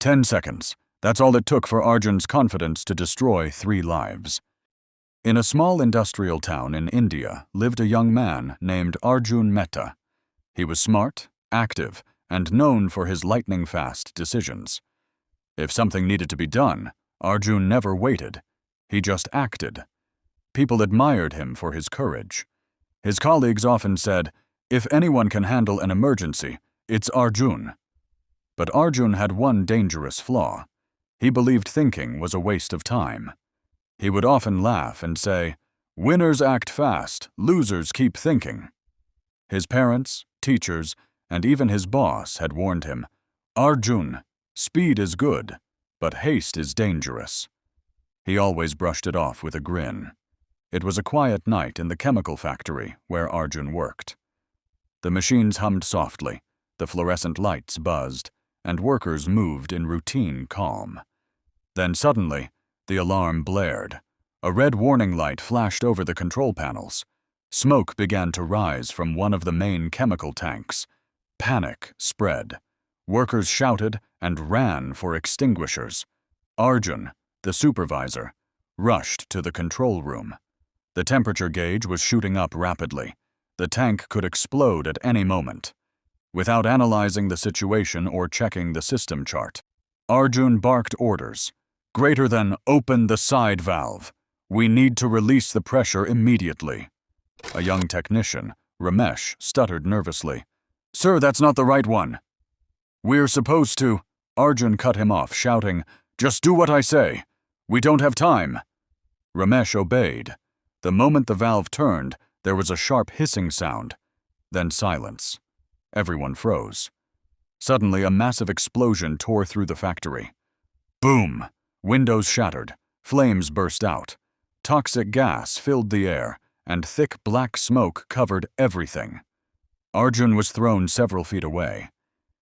10 seconds. That's all it took for Arjun's confidence to destroy 3 lives. In a small industrial town in India lived a young man named Arjun Mehta. He was smart, active, and known for his lightning-fast decisions. If something needed to be done, Arjun never waited. He just acted. People admired him for his courage. His colleagues often said, "If anyone can handle an emergency, it's Arjun." But Arjun had one dangerous flaw. He believed thinking was a waste of time. He would often laugh and say, "Winners act fast, losers keep thinking." His parents, teachers, and even his boss had warned him, "Arjun, speed is good, but haste is dangerous." He always brushed it off with a grin. It was a quiet night in the chemical factory where Arjun worked. The machines hummed softly, the fluorescent lights buzzed, and workers moved in routine calm. Then suddenly, the alarm blared. A red warning light flashed over the control panels. Smoke began to rise from one of the main chemical tanks. Panic spread. Workers shouted and ran for extinguishers. Arjun, the supervisor, rushed to the control room. The temperature gauge was shooting up rapidly. The tank could explode at any moment. Without analyzing the situation or checking the system chart, Arjun barked orders. "Greater than open the side valve. We need to release the pressure immediately." A young technician, Ramesh, stuttered nervously. "Sir, that's not the right one." "We're supposed to—" Arjun cut him off, shouting, "Just do what I say. We don't have time." Ramesh obeyed. The moment the valve turned, there was a sharp hissing sound. Then silence. Everyone froze. Suddenly, a massive explosion tore through the factory. Boom! Windows shattered. Flames burst out. Toxic gas filled the air, and thick black smoke covered everything. Arjun was thrown several feet away.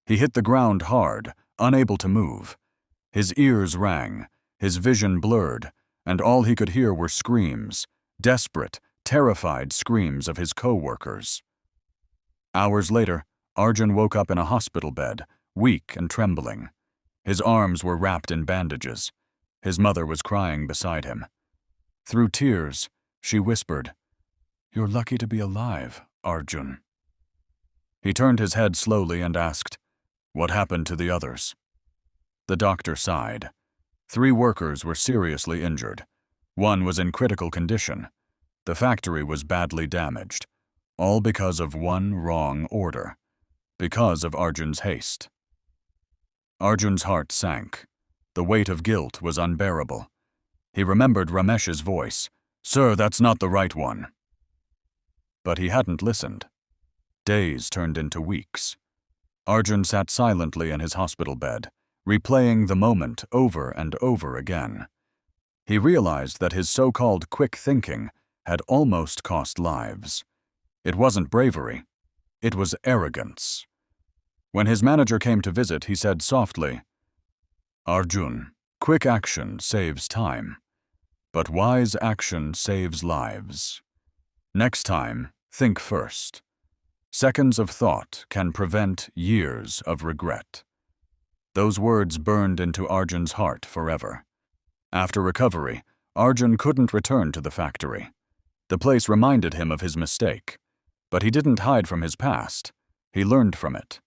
He hit the ground hard, unable to move. His ears rang, his vision blurred, and all he could hear were screams, desperate, terrified screams of his co-workers. Hours later, Arjun woke up in a hospital bed, weak and trembling. His arms were wrapped in bandages. His mother was crying beside him. Through tears, she whispered, "You're lucky to be alive, Arjun." He turned his head slowly and asked, "What happened to the others?" The doctor sighed. 3 workers were seriously injured. 1 was in critical condition. The factory was badly damaged, all because of one wrong order, because of Arjun's haste. Arjun's heart sank. The weight of guilt was unbearable. He remembered Ramesh's voice, "Sir, that's not the right one." But he hadn't listened. Days turned into weeks. Arjun sat silently in his hospital bed, replaying the moment over and over again. He realized that his so-called quick thinking had almost cost lives. It wasn't bravery. It was arrogance. When his manager came to visit, he said softly, "Arjun, quick action saves time, but wise action saves lives. Next time, think first. Seconds of thought can prevent years of regret." Those words burned into Arjun's heart forever. After recovery, Arjun couldn't return to the factory. The place reminded him of his mistake. But he didn't hide from his past. He learned from it.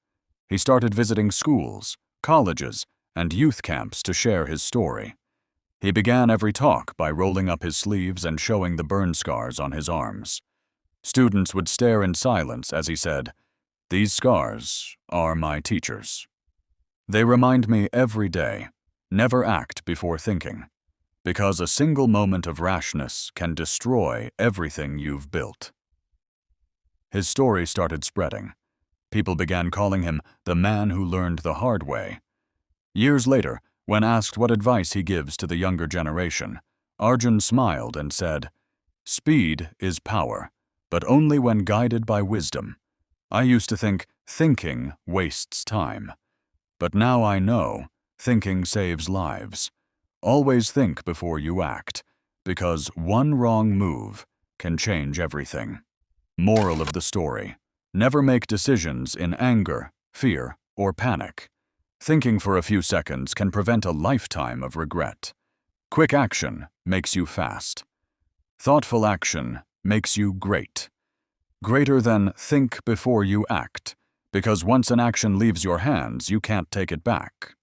He started visiting schools, colleges, and youth camps to share his story. He began every talk by rolling up his sleeves and showing the burn scars on his arms. Students would stare in silence as he said, "These scars are my teachers. They remind me every day, never act before thinking, because a single moment of rashness can destroy everything you've built." His story started spreading. People began calling him the man who learned the hard way. Years later, when asked what advice he gives to the younger generation, Arjun smiled and said, "Speed is power, but only when guided by wisdom. I used to think thinking wastes time. But now I know thinking saves lives. Always think before you act, because one wrong move can change everything." Moral of the story: never make decisions in anger, fear, or panic. Thinking for a few seconds can prevent a lifetime of regret. Quick action makes you fast. Thoughtful action makes you great. Greater than think before you act, because once an action leaves your hands, you can't take it back.